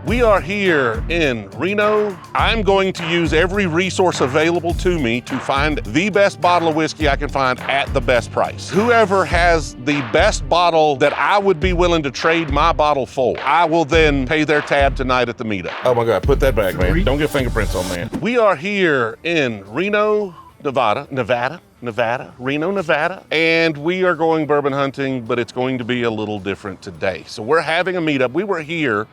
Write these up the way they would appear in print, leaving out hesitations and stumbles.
We are here in Reno. I'm going to use every resource available to me to find the best bottle of whiskey I can find at the best price. Whoever has the best bottle that I would be willing to trade my bottle for, I will then pay their tab tonight at the meetup. Oh my God, put that back, man. Don't get fingerprints on that. We are here in Reno, Reno, Nevada, and we are going bourbon hunting, but it's going to be a little different today. So we're having a meetup. We were here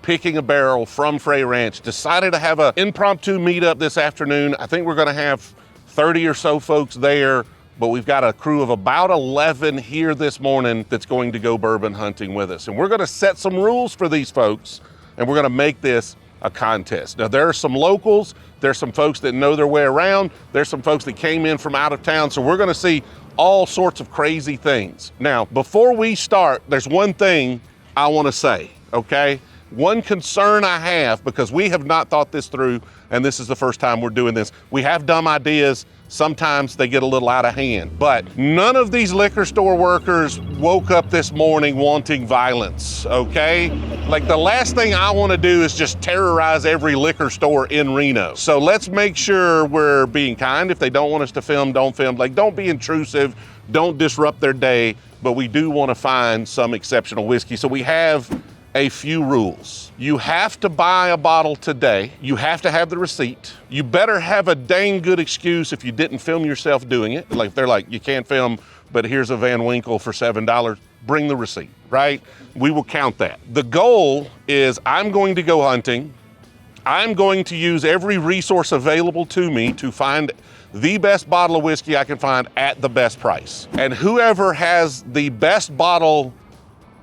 picking a barrel from Frey Ranch, decided to have an impromptu meetup this afternoon. I think we're gonna have 30 or so folks there, but we've got a crew of about 11 here this morning that's going to go bourbon hunting with us. And we're gonna set some rules for these folks, and we're gonna make this a contest. Now, there are some locals, there's some folks that know their way around, there's some folks that came in from out of town, so we're gonna see all sorts of crazy things. Now, before we start, there's one thing I wanna say, okay? One concern I have, because we have not thought this through, and this is the first time we're doing this. We have dumb ideas. Sometimes they get a little out of hand, but none of these liquor store workers woke up this morning wanting violence, okay? Like, the last thing I want to do is just terrorize every liquor store in Reno. So let's make sure we're being kind. If they don't want us to film, don't film. Like, don't be intrusive, don't disrupt their day, but we do want to find some exceptional whiskey. So we have a few rules. You have to buy a bottle today. You have to have the receipt. You better have a dang good excuse if you didn't film yourself doing it. Like, if they're like, you can't film, but here's a Van Winkle for $7, bring the receipt, right? We will count that. The goal is I'm going to go hunting. I'm going to use every resource available to me to find the best bottle of whiskey I can find at the best price. And whoever has the best bottle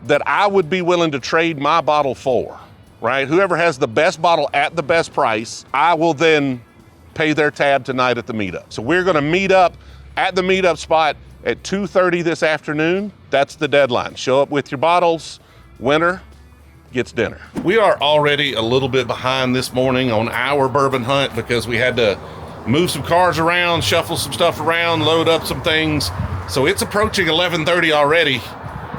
that I would be willing to trade my bottle for, right? Whoever has the best bottle at the best price, I will then pay their tab tonight at the meetup. So we're gonna meet up at the meetup spot at 2:30 this afternoon. That's the deadline. Show up with your bottles. Winner gets dinner. We are already a little bit behind this morning on our bourbon hunt because we had to move some cars around, shuffle some stuff around, load up some things. So it's approaching 11:30 already,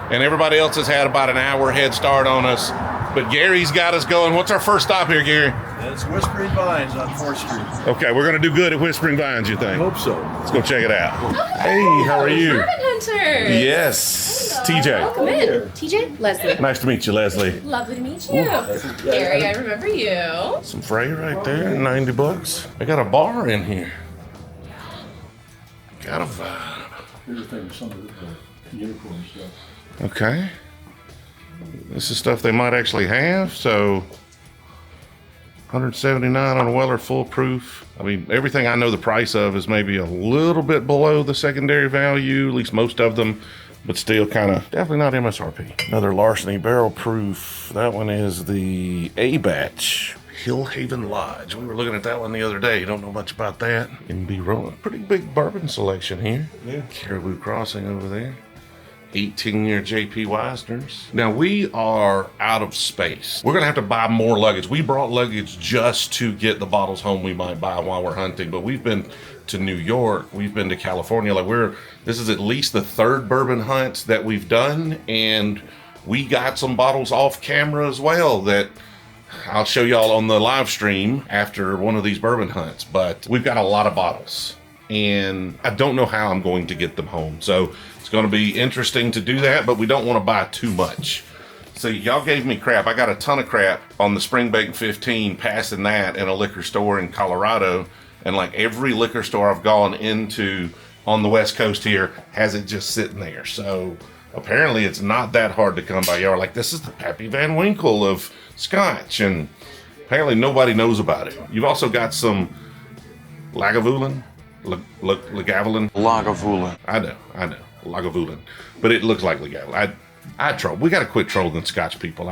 and everybody else has had about an hour head start on us. But Gary's got us going. What's our first stop here, Gary? It's Whispering Vines on 4th Street. Okay, we're gonna do good at Whispering Vines, you think? I hope so. Let's go check it out. Hey, how are you? Bourbon Hunter. Yes, Hello. TJ. Welcome in. TJ, Leslie. Nice to meet you, Leslie. Lovely to meet you. Gary, I remember you. Some Frey right there, $90. I got a bar in here. Got a vibe. Here's the thing, some of the unicorn stuff. Okay. This is stuff they might actually have, so $179 on a Weller full proof. I mean, everything I know the price of is maybe a little bit below the secondary value, at least most of them, but still kind of definitely not MSRP. Another Larceny barrel proof. That one is the A batch. Hillhaven Lodge. We were looking at that one the other day. Don't know much about that. NB rolling. Pretty big bourbon selection here. Yeah. Caribou Crossing over there. 18-year JP Weisners. Now we are out of space. We're gonna have to buy more luggage. We brought luggage just to get the bottles home we might buy while we're hunting, but we've been to New York, we've been to California. Like, this is at least the third bourbon hunt that we've done, and we got some bottles off camera as well that I'll show y'all on the live stream after one of these bourbon hunts. But we've got a lot of bottles, and I don't know how I'm going to get them home. So it's going to be interesting to do that, but we don't want to buy too much. So y'all gave me crap. I got a ton of crap on the Springbank 15, passing that in a liquor store in Colorado. And like every liquor store I've gone into on the West Coast here has it just sitting there. So apparently it's not that hard to come by. Y'all are like, this is the Pappy Van Winkle of Scotch. And apparently nobody knows about it. You've also got some Lagavulin. Lagavulin. Lagavulin. I know. Lagavulin. But it looks like Lagavulin. I troll. We got to quit trolling Scotch people.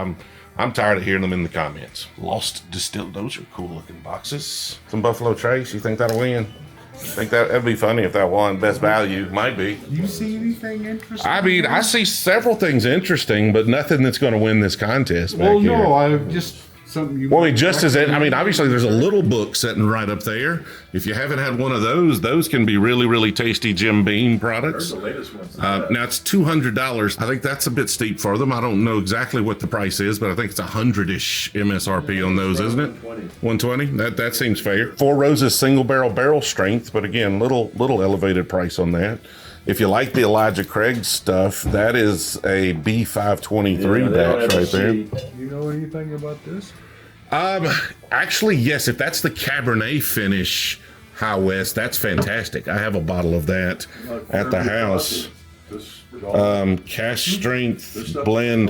I'm tired of hearing them in the comments. Lost Distilled. Those are cool looking boxes. Some Buffalo Trace. You think that'll win? I think that'd be funny if that won. Best value. Might be. You see anything interesting? I mean, I see several things interesting, but nothing that's going to win this contest. Well, back here. no, I just something you? Well, I mean, just as it, I mean, obviously there's a little book sitting right up there. If you haven't had one of those can be really, really tasty Jim Beam products. The latest ones. Now it's $200. I think that's a bit steep for them. I don't know exactly what the price is, but I think it's 100-ish MSRP on those, isn't it? 120. That seems fair. Four Roses single barrel strength, but again, little elevated price on that. If you like the Elijah Craig stuff, that is a B523 batch right there. You know anything about this? Actually, yes. If that's the Cabernet finish High West, that's fantastic. I have a bottle of that at the house. Cash strength blend.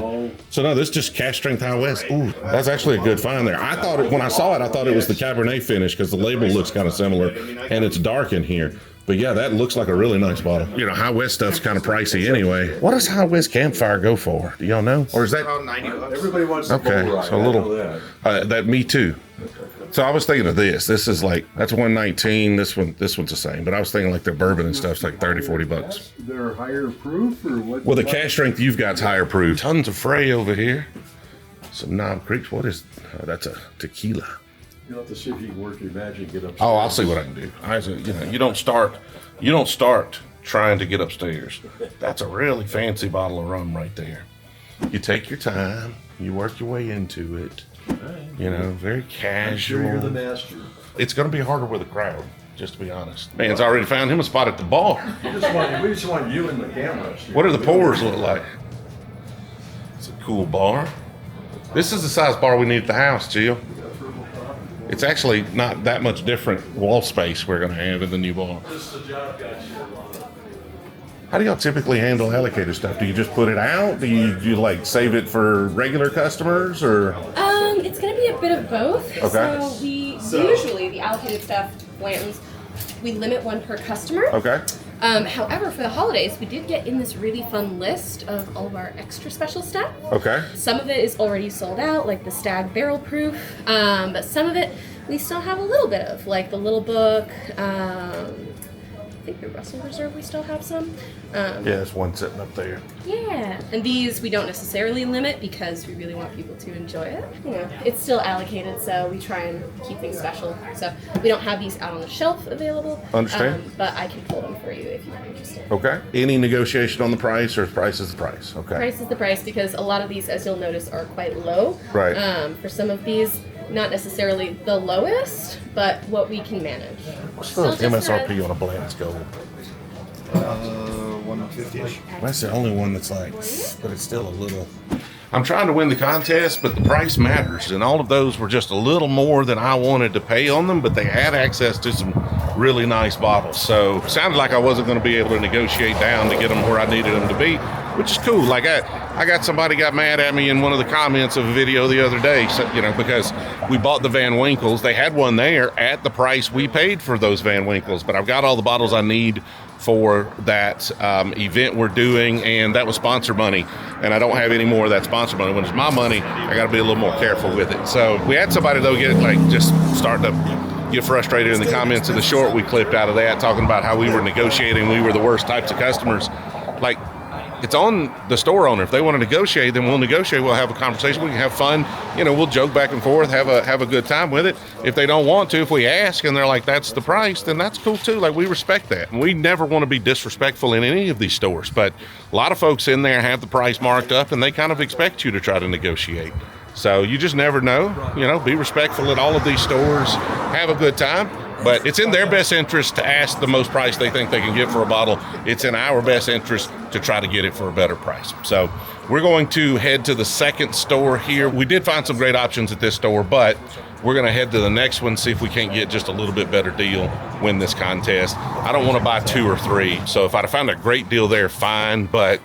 So no, this is just cash strength High West. Ooh, that's actually a good find there. I thought when I saw it, I thought it was the Cabernet finish because the label looks kind of similar and it's dark in here. But yeah, that looks like a really nice bottle. You know, High West stuff's kind of pricey anyway. What does High West Campfire go for? Do y'all know? Or is that Around $90. Everybody wants to okay? So a little that me too. So I was thinking of this. This is like that's 119. This one's the same. But I was thinking like their bourbon and stuff's like $30-$40. They're higher proof or what? Well, the cash strength you've got's higher proof. Tons of Frey over here. Some Knob Creeks. What is? Oh, that's a tequila. You'll have to see if you can work your magic, get upstairs. Oh, I'll see what I can do. You don't start trying to get upstairs. That's a really fancy bottle of rum right there. You take your time. You work your way into it. You know, very casual. I'm sure you're the master. It's going to be harder with a crowd, just to be honest. Man's already found him a spot at the bar. We just want you and the camera. What do the pours look like? It's a cool bar. This is the size bar we need at the house, Jill. It's actually not that much different wall space we're going to have in the new bar. How do y'all typically handle allocator stuff? Do you just put it out? Do you like save it for regular customers or? It's going to be a bit of both. Okay. So usually the allocated stuff lanterns, we limit one per customer. Okay. However, for the holidays, we did get in this really fun list of all of our extra special stuff. Okay. Some of it is already sold out, like the Stag Barrel Proof, but some of it we still have a little bit of, like the Little Book. I think the Russell Reserve we still have some. Yeah, there's one sitting up there. Yeah, and these we don't necessarily limit because we really want people to enjoy it. You know, it's still allocated, so we try and keep things special. So we don't have these out on the shelf available. Understand. But I can pull them for you if you're interested. Okay. Any negotiation on the price, or price is the price? Okay. Price is the price because a lot of these, as you'll notice, are quite low. Right. For some of these, Not necessarily the lowest, but what we can manage. What's the MSRP on a Blanton's Gold? 150-ish. That's the only one that's like, but it's still a little. I'm trying to win the contest, but the price matters. And all of those were just a little more than I wanted to pay on them, but they had access to some really nice bottles. So it sounded like I wasn't going to be able to negotiate down to get them where I needed them to be, which is cool. Like I got somebody got mad at me in one of the comments of a video the other day, so, you know, because we bought the Van Winkles. They had one there at the price we paid for those Van Winkles, but I've got all the bottles I need for that event we're doing, and that was sponsor money, and I don't have any more of that sponsor money. When it's my money, I got to be a little more careful with it. So we had somebody though just starting to get frustrated in the comments of the short we clipped out of that, talking about how we were negotiating, we were the worst types of customers. Like, it's on the store owner. If they want to negotiate, then we'll negotiate. We'll have a conversation. We can have fun. You know, we'll joke back and forth, have a good time with it. If they don't want to, if we ask and they're like, that's the price, then that's cool too. Like, we respect that. And we never want to be disrespectful in any of these stores. But a lot of folks in there have the price marked up and they kind of expect you to try to negotiate. So you just never know. You know, be respectful at all of these stores. Have a good time. But it's in their best interest to ask the most price they think they can get for a bottle. It's in our best interest to try to get it for a better price. So we're going to head to the second store here. We did find some great options at this store, but we're going to head to the next one, see if we can't get just a little bit better deal, win this contest. I don't want to buy 2 or 3. So if I'd have found a great deal there, fine, but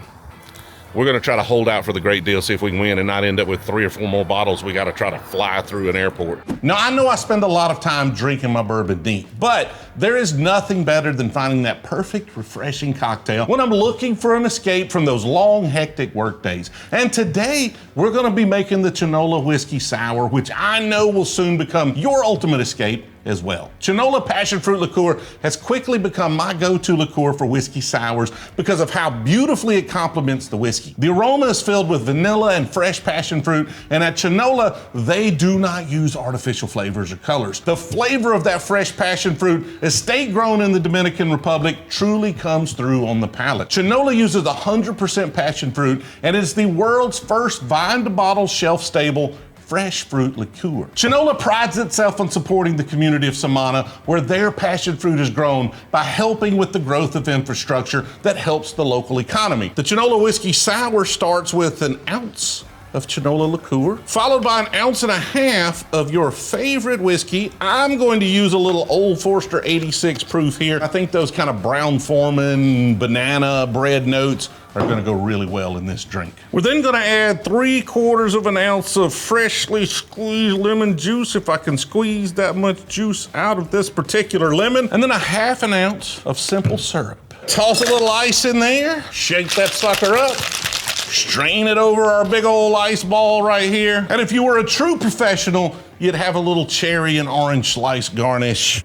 we're going to try to hold out for the great deal, see if we can win and not end up with 3 or 4 more bottles. We got to try to fly through an airport. Now, I know I spend a lot of time drinking my bourbon neat, but there is nothing better than finding that perfect, refreshing cocktail when I'm looking for an escape from those long, hectic work days. And today, we're going to be making the Chinola Whiskey Sour, which I know will soon become your ultimate escape as well. Chinola passion fruit liqueur has quickly become my go-to liqueur for whiskey sours because of how beautifully it complements the whiskey. The aroma is filled with vanilla and fresh passion fruit, and at Chinola, they do not use artificial flavors or colors. The flavor of that fresh passion fruit, estate grown in the Dominican Republic, truly comes through on the palate. Chinola uses 100% passion fruit, and is the world's first vine-to-bottle shelf-stable fresh fruit liqueur. Chinola prides itself on supporting the community of Samana, where their passion fruit is grown, by helping with the growth of infrastructure that helps the local economy. The Chinola Whiskey Sour starts with an ounce of Chinola liqueur, followed by an ounce and a half of your favorite whiskey. I'm going to use a little Old Forester 86 proof here. I think those kind of Brown-Forman, banana bread notes are gonna go really well in this drink. We're then gonna add 3/4 of an ounce of freshly squeezed lemon juice, if I can squeeze that much juice out of this particular lemon, and then a 1/2 ounce of simple syrup. Toss a little ice in there, shake that sucker up, strain it over our big old ice ball right here. And if you were a true professional, you'd have a little cherry and orange slice garnish.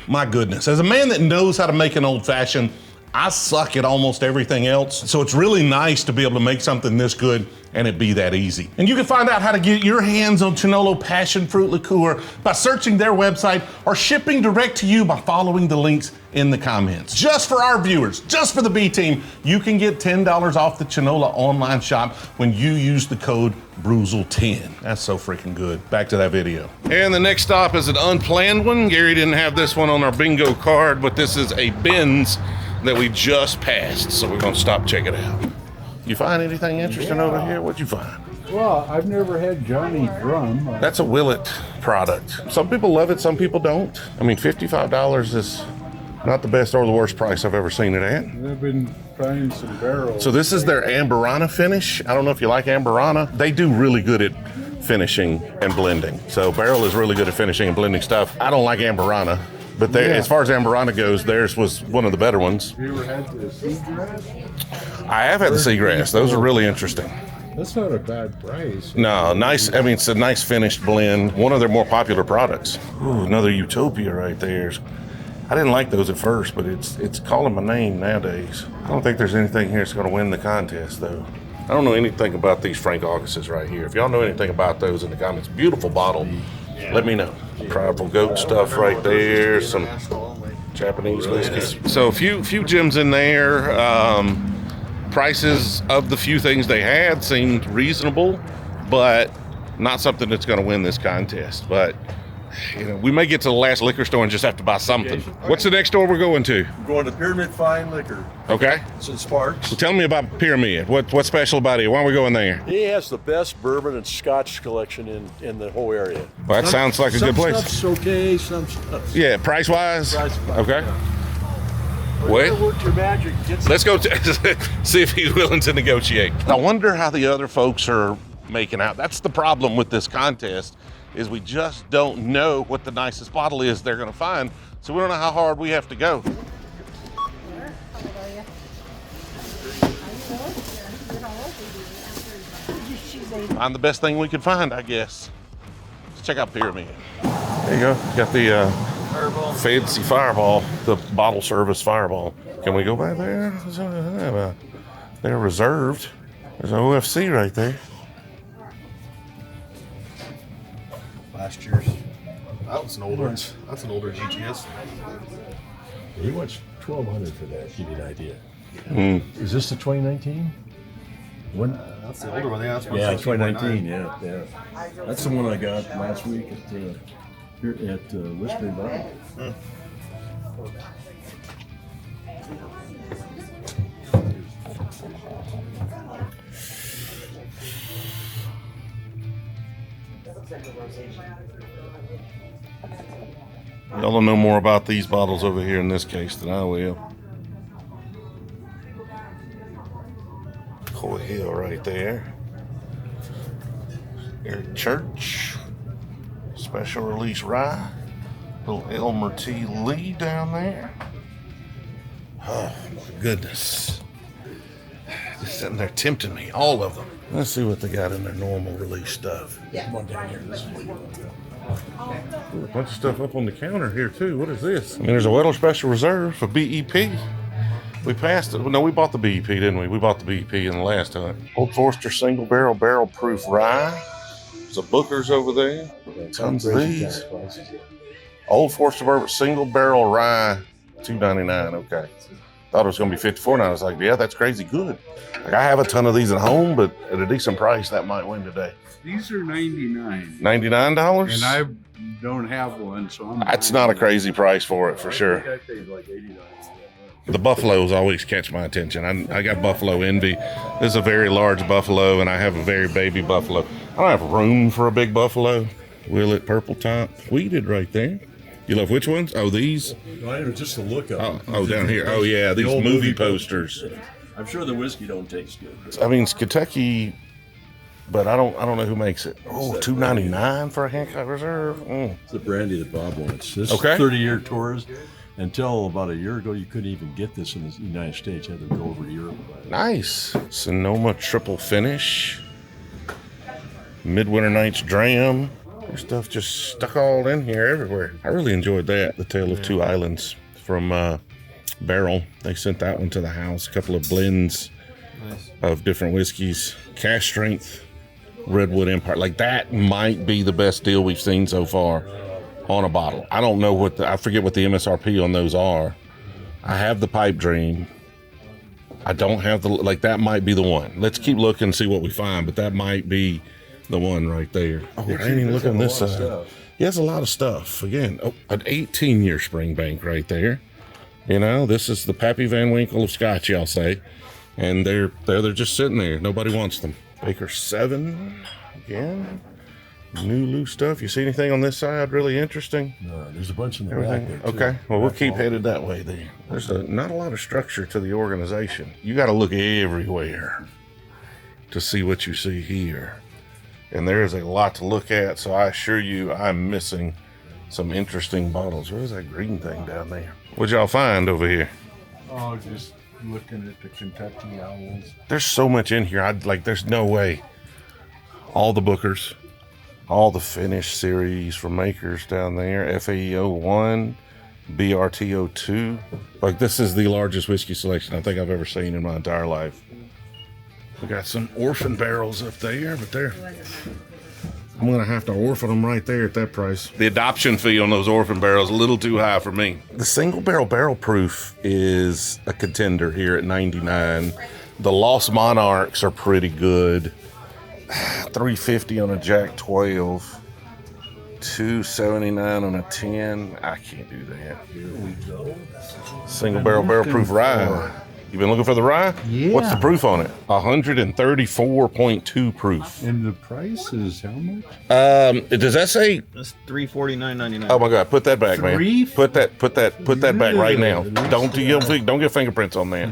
My goodness, as a man that knows how to make an old fashioned, I suck at almost everything else, so it's really nice to be able to make something this good and it be that easy. And you can find out how to get your hands on Chinola Passion Fruit Liqueur by searching their website or shipping direct to you by following the links in the comments. Just for our viewers, just for the B team, you can get $10 off the Chinola online shop when you use the code Brewzle10. That's so freaking good. Back to that video. And the next stop is an unplanned one. Gary didn't have this one on our bingo card, but this is a Ben's that we just passed, so we're gonna stop, check it out. You find anything interesting over here? What'd you find? Well, I've never had Johnny Drum. That's a Willet product. Some people love it, some people don't. I mean, $55 is not the best or the worst price I've ever seen it at. I've been finding some barrels. So this is their Amberana finish. I don't know if you like Amberana. They do really good at finishing and blending. So Barrel is really good at finishing and blending stuff. I don't like Amberana. But as far as Amberana goes, theirs was one of the better ones. Have you ever had the seagrass? I have had the seagrass. Those are really interesting. That's not a bad price. No, nice. I mean, it's a nice finished blend. One of their more popular products. Ooh, another Utopia right there. I didn't like those at first, but it's calling my name nowadays. I don't think there's anything here that's going to win the contest, though. I don't know anything about these Frank Augustus right here. If y'all know anything about those in the comments, beautiful bottle. Let me know. Prideful Goat stuff right there, some Japanese whiskeys. So a few gems in there. Prices of the few things they had seemed reasonable, but not something that's going to win this contest. But you know, we may get to the last liquor store and just have to buy something. What's the next store we're going to? We're going to Pyramid Fine Liquor. Okay. It's in Sparks. Well, tell me about Pyramid. What's special about it? Why are we going there? He has the best bourbon and scotch collection in the whole area. Well, that sounds like a good place. Some stuff's okay, some stuff's... Yeah, price-wise? Price-wise, Okay. yeah. Well, Work your magic. let's go see if he's willing to negotiate. I wonder how the other folks are making out. That's the problem with this contest, is we just don't know what the nicest bottle is they're going to find, so we don't know how hard we have to go. Find the best thing we could find, I guess. Let's check out Pyramid. There you go. Got the fancy Fireball, the bottle service Fireball. Can we go by there? They're reserved. There's an OFC right there. Last year's. That was an older. That's an older GTS. He wants $1,200 for that, to give you an idea. Is this the 2019? When? That's the older one. Yeah, that's Yeah, 2019. Yeah. That's the one I got last week at here at Whispering Valley. Y'all don't know more about these bottles over here in this case than I will. Coy Hill right there. Eric Church. Special Release Rye. Little Elmer T. Lee down there. Oh my goodness. Just sitting there tempting me, all of them. Let's see what they got in their normal release stuff. Come on down here. This is what you want to do. Ooh, a bunch of stuff up on the counter here too. What is this? I mean, there's a Weddell Special Reserve for BEP. We passed it. No, we bought the BEP, didn't we? We bought the BEP in the last hunt. Old Forester single barrel, barrel proof rye. There's a Booker's over there. Tons of these. Old Forester bourbon single barrel rye, $2.99. Okay. Thought it was going to be $54. I was like, yeah, that's crazy good. Like, I have a ton of these at home, but at a decent price, that might win today. These are $99. $99? And I don't have one, so I'm. That's not a crazy price for it, for sure. That paid like $80. The buffaloes always catch my attention. I got buffalo envy. This is a very large buffalo, and I have a very baby buffalo. I don't have room for a big buffalo. Willet purple top, weeded right there. You love which ones? Oh, these? No, it was just a look up. Oh, down here. Oh, yeah, these old movie posters. I'm sure the whiskey don't taste good. I mean, it's Kentucky, but I don't know who makes it. Oh, $2.99 for a Hancock Reserve. It's the brandy that Bob wants. This Okay. 30-year tours. Until about a year ago, you couldn't even get this in the United States. You had to go over to Europe. Nice. Sonoma triple finish. Midwinter Nights Dram. There's stuff just stuck all in here everywhere. I really enjoyed that. The Tale of Two Islands from Barrel. They sent that one to the house. A couple of blends of different whiskeys. Cash Strength, Redwood Empire. Like, that might be the best deal we've seen so far on a bottle. I don't know I forget what the MSRP on those are. I have the Pipe Dream. I don't have that might be the one. Let's keep looking and see what we find, but that might be the one right there. Oh, I didn't even look on this side. He has a lot of stuff. Again, an 18-year Springbank right there. You know, this is the Pappy Van Winkle of Scotch, y'all say. And they're just sitting there. Nobody wants them. Baker 7 again. New loose stuff. You see anything on this side really interesting? No, there's a bunch in the Everything? back there, too. Okay. Well, we'll keep headed that way then. There's not a lot of structure to the organization. You got to look everywhere to see what you see here. And there is a lot to look at, so I assure you I'm missing some interesting bottles. Where's that green thing down there? What'd y'all find over here? Oh, just looking at the Kentucky Owls. There's so much in here. There's no way. All the Bookers. All the Finish series from makers down there. FAEO 1, BRTO 2. Like, this is the largest whiskey selection I think I've ever seen in my entire life. We got some orphan barrels up there, but I'm gonna have to orphan them right there at that price. The adoption fee on those orphan barrels a little too high for me. The single barrel proof is a contender here at 99. The Lost Monarchs are pretty good. $3.50 on a Jack 12, $2.79 on a 10. I can't do that. Here we go. Single barrel proof rye. You been looking for the rye? Yeah. What's the proof on it? 134.2 proof. And the price is how much? Does that say? That's $349.99. Oh my God! Put that back, man. Put that back right now. Don't get fingerprints on that.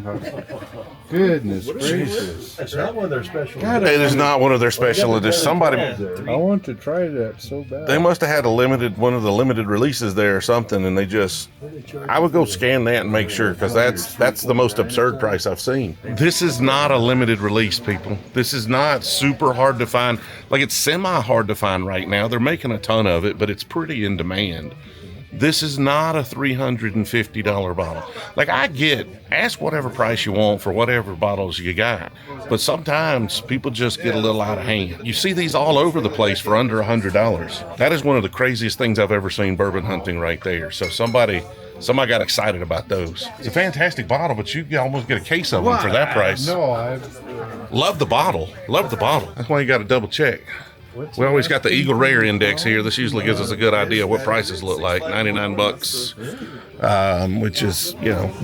Goodness gracious. It's not one of their special. It is not one of their special editions. Somebody. I want to try that so bad. They must have had one of the limited releases there or something, and I would go scan that and make sure, because that's the most absurd price I've seen. This is not a limited release, people. This is not super hard to find. Like, it's semi hard to find right now. They're making a ton of it, but it's pretty in demand. This is not a $350 bottle. Like, ask whatever price you want for whatever bottles you got. But sometimes people just get a little out of hand. You see these all over the place for under $100. That is one of the craziest things I've ever seen bourbon hunting right there. So somebody got excited about those. It's a fantastic bottle, but you almost get a case of them for that price. No, I've. Love the bottle. Love the bottle. That's why you got to double check. We always got the Eagle Rare Index here. This usually gives us a good idea of what prices look like. $99, which is,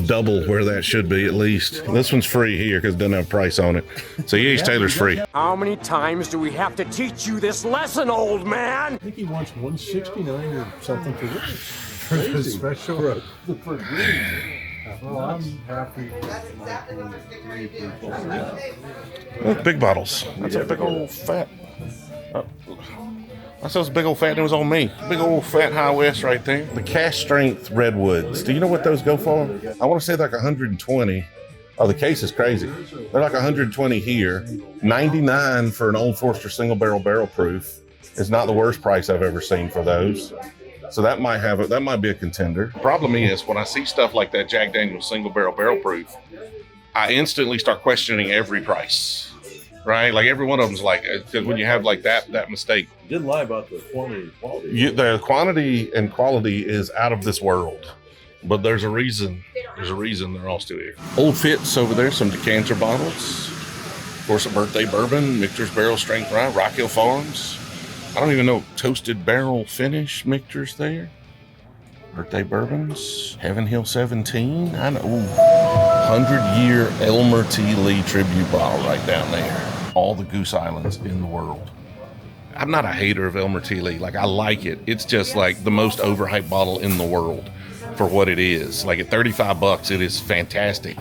double where that should be at least. This one's free here because it doesn't have a price on it. So East Taylor's free. How many times do we have to teach you this lesson, old man? I think he wants 169 or something for this. For the special. For green. Well, I'm happy. Look, big bottles. That's a big old fat. That's those big old fat news on me. Big old fat High West right there. The Cash Strength Redwoods. Do you know what those go for? I want to say like 120. Oh, the case is crazy. They're like 120 here. 99 for an Old Forester single barrel proof is not the worst price I've ever seen for those. So that might be a contender. Problem is, when I see stuff like that Jack Daniel's single barrel proof, I instantly start questioning every price, right? Like every one of them's like, because when you have like that mistake. You didn't lie about the quantity and quality. The quantity and quality is out of this world. But there's a reason. There's a reason they're all still here. Old Fitz over there, some decanter bottles. Of course, a birthday bourbon, Michter's Barrel Strength Rye, Rock Hill Farms. I don't even know, toasted barrel finish Michter's there. Birthday bourbons, Heaven Hill 17. I know. 100-year Elmer T. Lee tribute bottle right down there. All the Goose Islands in the world. I'm not a hater of Elmer T. Lee. Like, I like it. It's just like the most overhyped bottle in the world for what it is. Like at $35, it is fantastic.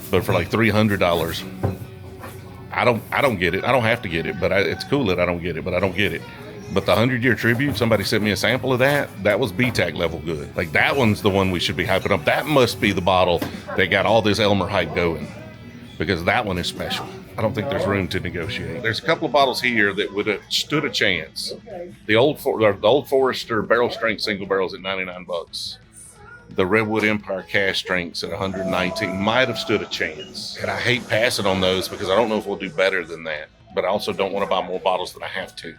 But for like $300, I don't get it. I don't have to get it, but it's cool that I don't get it, but I don't get it. But the 100-year tribute, somebody sent me a sample of that. That was BTAC level good. Like that one's the one we should be hyping up. That must be the bottle that got all this Elmer hype going, because that one is special. I don't think there's room to negotiate. There's a couple of bottles here that would have stood a chance. The Old Forester barrel strength single barrels at $99. The Redwood Empire cash strengths at $119 might have stood a chance. And I hate passing on those because I don't know if we'll do better than that. But I also don't want to buy more bottles than I have to.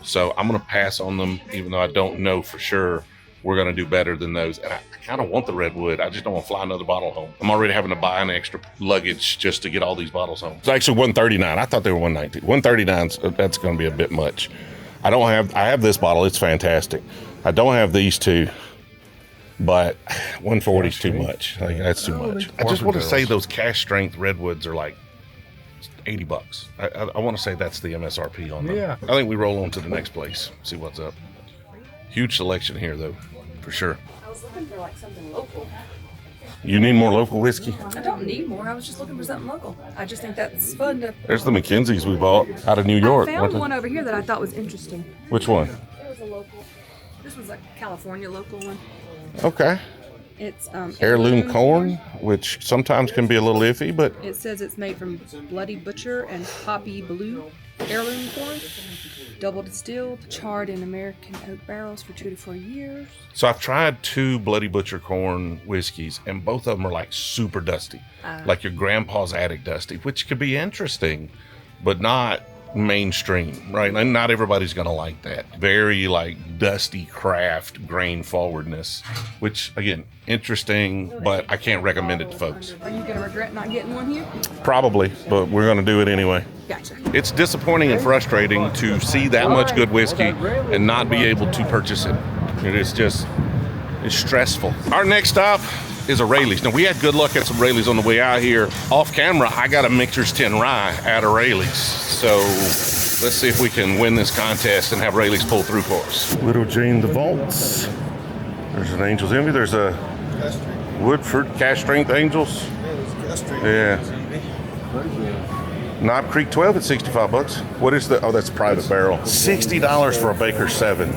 So I'm going to pass on them, even though I don't know for sure we're going to do better than those. And I kind of want the Redwood. I just don't want to fly another bottle home. I'm already having to buy an extra luggage just to get all these bottles home. It's actually $139. I thought they were $119. $139, that's going to be a bit much. I have this bottle. It's fantastic. I don't have these two, but $140 is too much. Like, that's too much. I just want to say those cash strength Redwoods are like $80. I want to say that's the MSRP on them. Yeah. I think we roll on to the next place, see what's up. Huge selection here, though, for sure. I was looking for like something local. You need more local whiskey? I don't need more. I was just looking for something local. I just think that's fun to. There's the McKenzie's we bought out of New York. I found one over here that I thought was interesting. Which one? It was a local. This was a California local one. Okay. It's Heirloom corn, which sometimes can be a little iffy, but It says it's made from Bloody Butcher and Poppy Blue heirloom corn, double distilled, charred in American oak barrels for 2 to 4 years. so I've tried 2 Bloody Butcher corn whiskeys, and both of them are like super dusty, like your grandpa's attic dusty, which could be interesting, but not mainstream, right? And not everybody's gonna like that. Very like dusty craft grain forwardness, which again, interesting, but I can't recommend it to folks. Are you gonna regret not getting one here? Probably, but we're gonna do it anyway. Gotcha. It's disappointing and frustrating to see that much good whiskey and not be able to purchase it. It's stressful. Our next stop is a Raley's. Now, we had good luck at some Raley's on the way out here. Off camera, I got a Michter's 10 Rye at a Raley's. So let's see if we can win this contest and have Raley's pull through for us. Little Jane the Vaults. There's an Angel's Envy. There's a Woodford Cash Strength Angels. Yeah. Knob Creek 12 at $65. What is the, oh, that's private barrel. $60 for a Baker 7.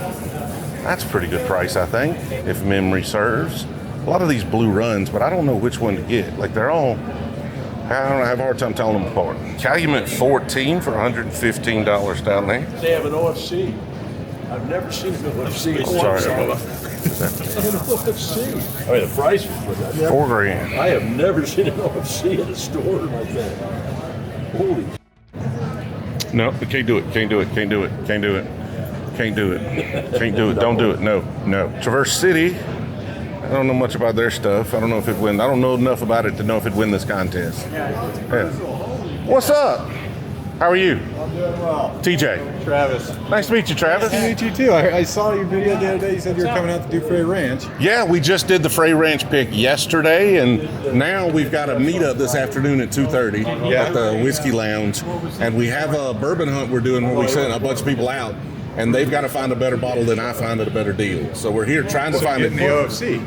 That's a pretty good price, I think, if memory serves. A lot of these blue runs, but I don't know which one to get. Like they're all, I don't know, I have a hard time telling them apart. Calumet 14 for $115 down there. They have an OFC. I've never seen an OFC. Sorry about An OFC. I mean, the price was for that. $4,000. I have never seen an OFC in a store like that. Holy. No, we can't do it. Can't do it. Can't do it. Can't do it. Can't do it. Can't do it. Don't do it. No. Traverse City. I don't know much about their stuff. I don't know if it win. I don't know enough about it to know if it win this contest. Yeah. What's up? How are you? I'm doing well. TJ. Travis. Nice to meet you, Travis. Nice to meet you too. I saw your video the other day. You said you were coming out to do Frey Ranch. Yeah, we just did the Frey Ranch pick yesterday, and now we've got a meetup this afternoon at 2:30 at the Whiskey Lounge, and we have a bourbon hunt we're doing where we send a bunch of people out, and they've got to find a better bottle than I find at a better deal. So we're here trying to find the OFC.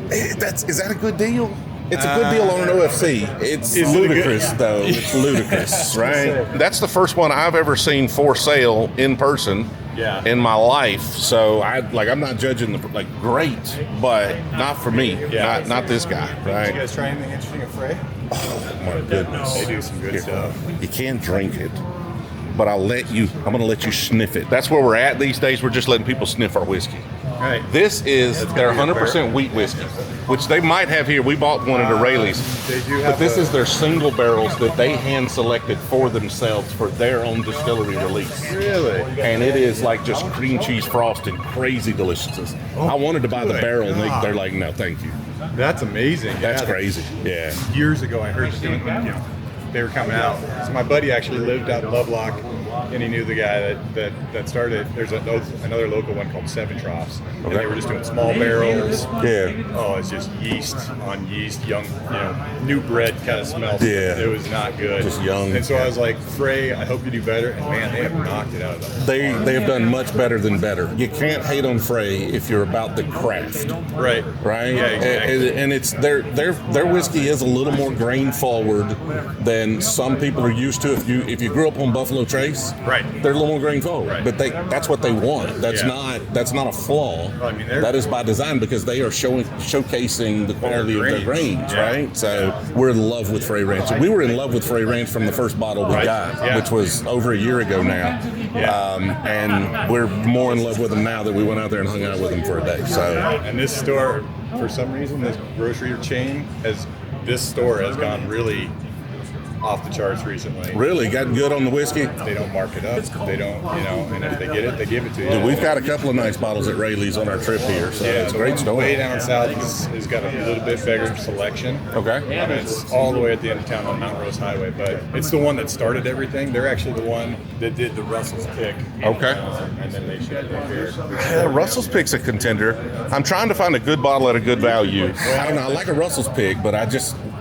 Is that a good deal? It's a good deal on an OFC. It's ludicrous, though. It's ludicrous, right? That's the first one I've ever seen for sale in person in my life. So I'm not judging great, but not for me. Not this guy, right? Did you guys try anything interesting at Frey? Oh my goodness. They do some good stuff. You can't drink it, but I'm gonna let you sniff it. That's where we're at these days. We're just letting people sniff our whiskey. Right. This is their 100% wheat whiskey, which they might have here. We bought one at a Raley's. They do have but this is their single barrels that they hand selected for themselves for their own distillery release. Really? And it is like just cream cheese frosted, crazy deliciousness. I wanted to buy the barrel, and they're like, no, thank you. That's amazing. That's Yeah, crazy. Yeah. Years ago, I heard they were coming out. So my buddy actually lived out in Lovelock, and he knew the guy that started. There's another local one called Seven Troughs, and they were just doing small barrels. Yeah. Oh, it's just yeast on yeast, young, new bread kind of smell. Yeah. It was not good. Just young. And so I was like, Frey, I hope you do better. And man, they have knocked it out of them. They have done much better than better. You can't hate on Frey if you're about the craft. Right. Right? Yeah, exactly. And it's their whiskey is a little more grain forward than some people are used to. If you grew up on Buffalo Trace, right, they're a little more grain forward. Right. But that's what they want. That's not a flaw. Well, I mean, that is by design because they are showcasing the quality of their grains, yeah. right? So we're in love with Frey Ranch. We were in love with Frey Ranch from the first bottle we got, which was over a year ago now. And we're more in love with them now that we went out there and hung out with them for a day. So, and this store, for some reason, this grocery chain this store has gone really off the charts recently. Really got good on the whiskey? They don't mark it up. They don't, and if they get it, they give it to you. Dude, we've got a couple of nice bottles at Raley's on our trip here, so it's a great store. Way down south has got a little bit bigger selection. Okay. I mean, it's all the way at the end of town on Mount Rose Highway, but it's the one that started everything. They're actually the one that did the Russell's Pick. Okay. And then they shipped it here. Russell's Pick's a contender. I'm trying to find a good bottle at a good value. I don't know. I like a Russell's Pick, but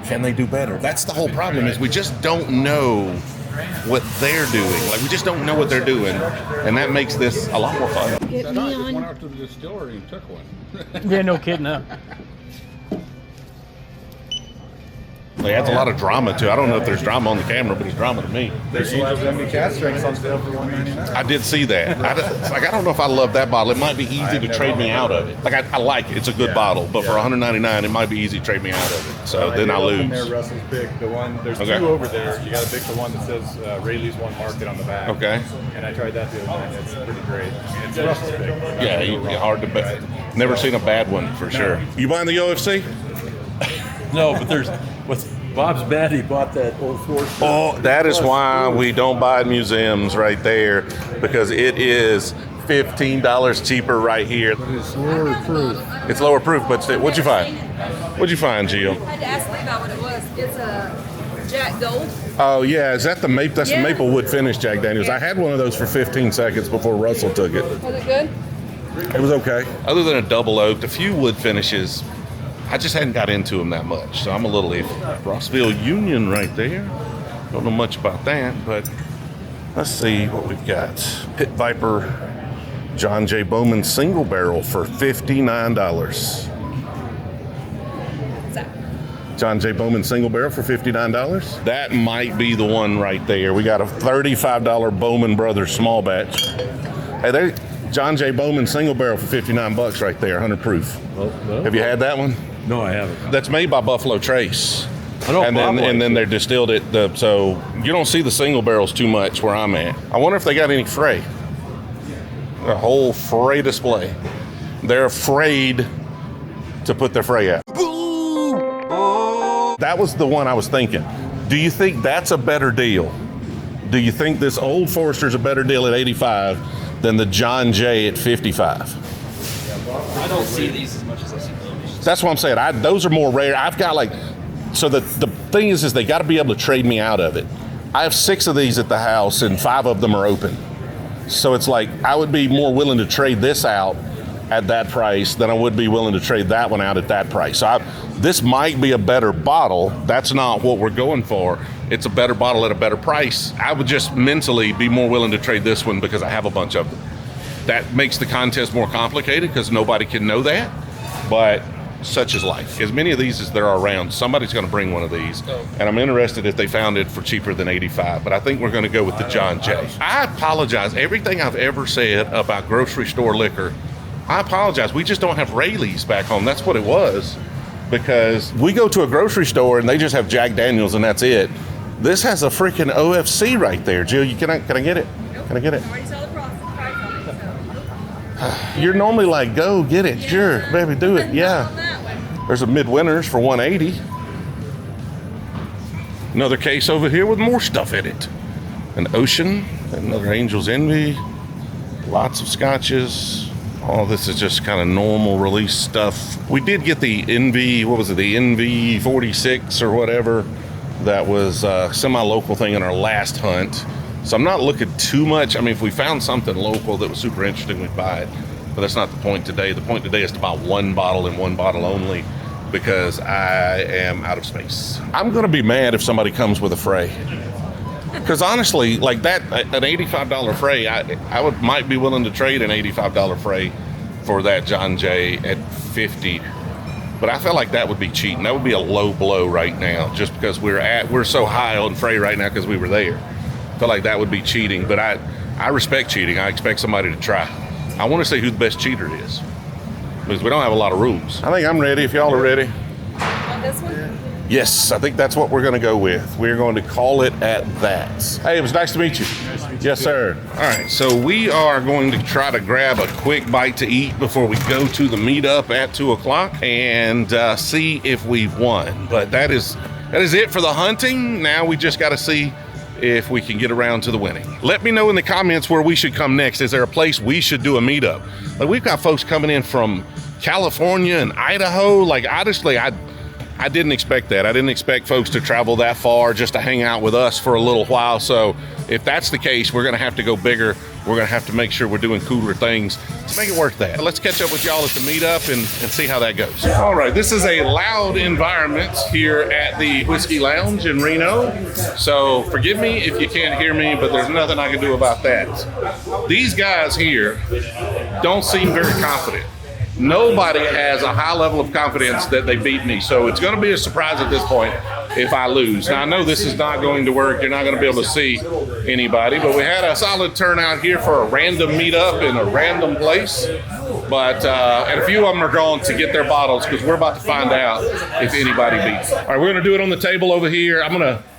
can they do better? That's the whole problem is we just don't know what they're doing. Like, we just don't know what they're doing, and that makes this a lot more fun. Get me on. Went out to the distillery and took one. Yeah, no kidding, huh? It adds a lot of drama too. I don't know if there's drama on the camera, but it's drama to me. There's Angels Envy cast strengths on sale for $199. I did see that. I don't know if I love that bottle. It might be easy to trade me out of it. Like I like it. It's a good bottle, but for $199, it might be easy to trade me out of it. So then I lose. There, Russell's Pick, the one. There's two over there. You got to pick the one that says Raley's One Market on the back. Okay. And I tried that the other night. It's pretty great. I mean, it's Russell's Pick. Yeah, hard to bet. Never seen a bad one for sure. You buying the OFC? No, but Bob's bad. He bought that old Forester. Oh, that is why we don't buy at museums right there, because it is $15 cheaper right here. But it's lower proof. It's lower proof, but still, what'd you find? What'd you find, Gio? I had to ask Lee about what it was. It's a Jack Gold. Oh yeah, is that the maple? That's Yeah. the Maplewood finish Jack Daniels. I had one of those for 15 seconds before Russell took it. Was it good? It was okay. Other than a double oaked, a few wood finishes, I just hadn't got into them that much, so I'm a little iffy. Rossville Union right there. Don't know much about that, but let's see what we've got. Pit Viper John J. Bowman single barrel for $59. What's that? John J. Bowman single barrel for $59. That might be the one right there. We got a $35 Bowman Brothers small batch. Hey, there, John J. Bowman single barrel for $59 right there, 100 proof. Well, Have you had that one? No, I haven't. That's made by Buffalo Trace. I know, And then they're distilled it. So you don't see the single barrels too much where I'm at. I wonder if they got any Frey. A whole Frey display. They're afraid to put their Frey out. That was the one I was thinking. Do you think that's a better deal? Do you think this Old Forester's a better deal at 85 than the John Jay at 55? I don't see these as much as I see those. That's what I'm saying. Those are more rare. I've got so the thing is they got to be able to trade me out of it. I have 6 of these at the house and 5 of them are open. So it's like I would be more willing to trade this out at that price than I would be willing to trade that one out at that price. So this might be a better bottle. That's not what we're going for. It's a better bottle at a better price. I would just mentally be more willing to trade this one because I have a bunch of them. That makes the contest more complicated because nobody can know that, but such is life. As many of these as there are around, somebody's going to bring one of these, and I'm interested if they found it for cheaper than 85, but I think we're going to go with the John Jay. I apologize. Everything I've ever said about grocery store liquor, I apologize. We just don't have Raley's back home. That's what it was. because we go to a grocery store and they just have Jack Daniels and that's it. This has a freaking OFC right there. Jill, can I get it? Can I get it? I already saw the price on it, so. You're normally like, go get it. Sure, baby, do it. Yeah. There's a Midwinters for $180. Another case over here with more stuff in it. An Ocean, another Angel's Envy, lots of scotches. All this is just kind of normal release stuff. We did get the Envy, what was it, the Envy 46 or whatever. That was a semi-local thing in our last hunt. So I'm not looking too much. I mean, if we found something local that was super interesting, we'd buy it. But that's not the point today. The point today is to buy one bottle and one bottle only because I am out of space. I'm gonna be mad if somebody comes with a Frey. Because honestly, like that, an $85 Frey, I might be willing to trade an $85 Frey for that John Jay at $50. But I feel like that would be cheating. That would be a low blow right now, just because we're so high on Frey right now because we were there. I feel like that would be cheating, but I respect cheating. I expect somebody to try. I want to see who the best cheater is, because we don't have a lot of rules. I think I'm ready if y'all are ready. On this one? Yes, I think that's what we're going to go with. We're going to call it at that. Hey, it was nice to meet you. Yes, sir. All right, so we are going to try to grab a quick bite to eat before we go to the meetup at 2 o'clock and see if we've won. But that is it for the hunting. Now we just got to see if we can get around to the winning. Let me know in the comments where we should come next. Is there a place we should do a meetup? Like, we've got folks coming in from California and Idaho. Like, honestly, I didn't expect that. I didn't expect folks to travel that far just to hang out with us for a little while. So if that's the case, we're gonna have to go bigger. We're gonna have to make sure we're doing cooler things to make it worth that. Let's catch up with y'all at the meetup and see how that goes. All right, this is a loud environment here at the Whiskey Lounge in Reno. So forgive me if you can't hear me, but there's nothing I can do about that. These guys here don't seem very confident. Nobody has a high level of confidence that they beat me, so it's going to be a surprise at this point if I lose. Now, I know this is not going to work. You're not going to be able to see anybody, but we had a solid turnout here for a random meetup in a random place. But and a few of them are going to get their bottles because we're about to find out if anybody beats. All right, we're going to do it on the table over here.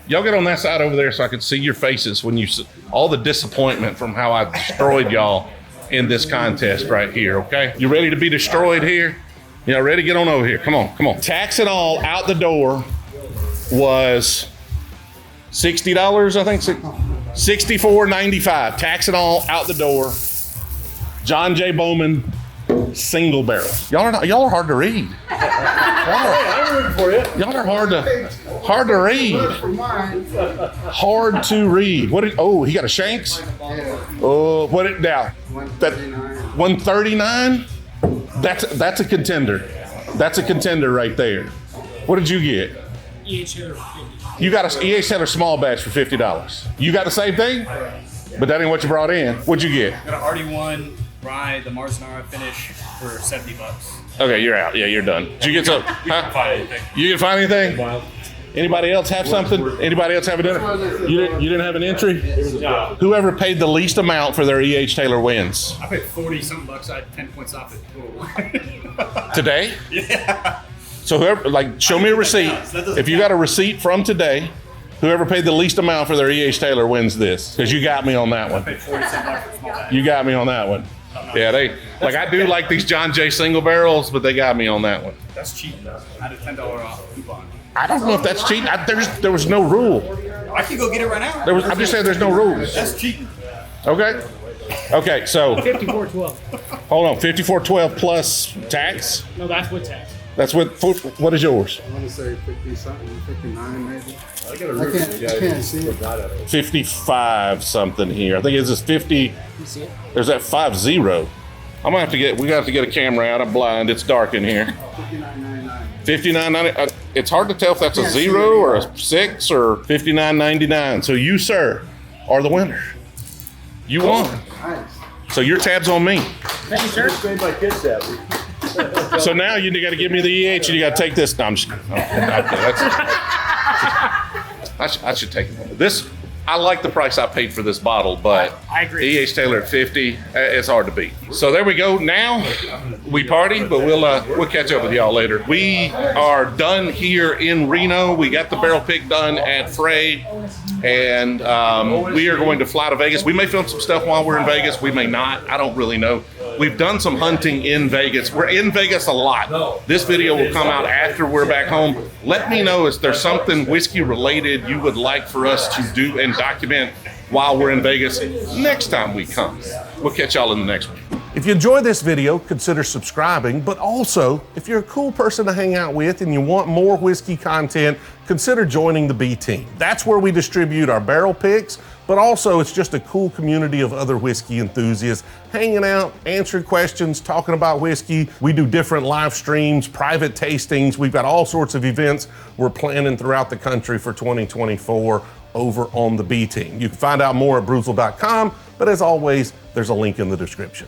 Y'all get on that side over there so I can see your faces when you all the disappointment from how I destroyed y'all in this contest right here, okay? You ready to be destroyed here? Y'all ready? Get on over here. Come on, come on. Tax and all out the door was $60, I think. $64.95. Tax and all out the door. John J. Bowman, single barrel. Y'all are hard to read. Y'all are hard to read. Hard to read. He got a Shanks? Oh, what it now? That 139? That's a contender. That's a contender right there. What did you get? You got a EH Taylor small batch for $50. You got the same thing? But that ain't what you brought in. What'd you get? Got an RD1 rye, the Marzinara finish for $70. Okay, you're out. Yeah, you're done. Did you get some? You can find anything. You didn't find anything? Anybody else have something? Anybody else have a dinner? You didn't have an entry? No. Whoever paid the least amount for their EH Taylor wins. I paid 40-something bucks. I had 10 points off it. Today? Yeah. So whoever, show me a receipt. If you got a receipt from today, whoever paid the least amount for their EH Taylor wins this. Because you got me on that one. I paid 40-something bucks for small batch. You got me on that one. Yeah, I do like these John Jay single barrels, but they got me on that one. That's cheap though. I had a $10 off coupon. I don't know if that's cheating. There was no rule. I can go get it right now. I'm just saying there's no rules. That's cheating. Okay, so. 54.12. Hold on, 54.12 plus tax? No, that's with tax. That's what is yours? I want to say 50-something, 59 maybe. I can't see it. 55 something here. I think it's just 50. There's that 50. I'm gonna have to get a camera out. I'm blind. It's dark in here. 59.90. It's hard to tell if that's a 0 or a 6 or 59.99. So you, sir, are the winner. You won. Nice. So your tab's on me. Thank you, sir. Made my kids happy. So now you got to give me the EH and you got to take this. No, I'm just, I should take it. This I like the price I paid for this bottle, but I agree. E.H. Taylor at 50, it's hard to beat. So there we go. Now we party, but we'll catch up with y'all later. We are done here in Reno. We got the barrel pick done at Frey, and we are going to fly to Vegas. We may film some stuff while we're in Vegas. We may not. I don't really know. We've done some hunting in Vegas. We're in Vegas a lot. This video will come out after we're back home. Let me know if there's something whiskey related you would like for us to do and document while we're in Vegas next time we come. We'll catch y'all in the next one. If you enjoyed this video, consider subscribing, but also, if you're a cool person to hang out with and you want more whiskey content, consider joining the B Team. That's where we distribute our barrel picks, but also it's just a cool community of other whiskey enthusiasts hanging out, answering questions, talking about whiskey. We do different live streams, private tastings. We've got all sorts of events we're planning throughout the country for 2024 over on the B Team. You can find out more at Brewzle.com, but as always, there's a link in the description.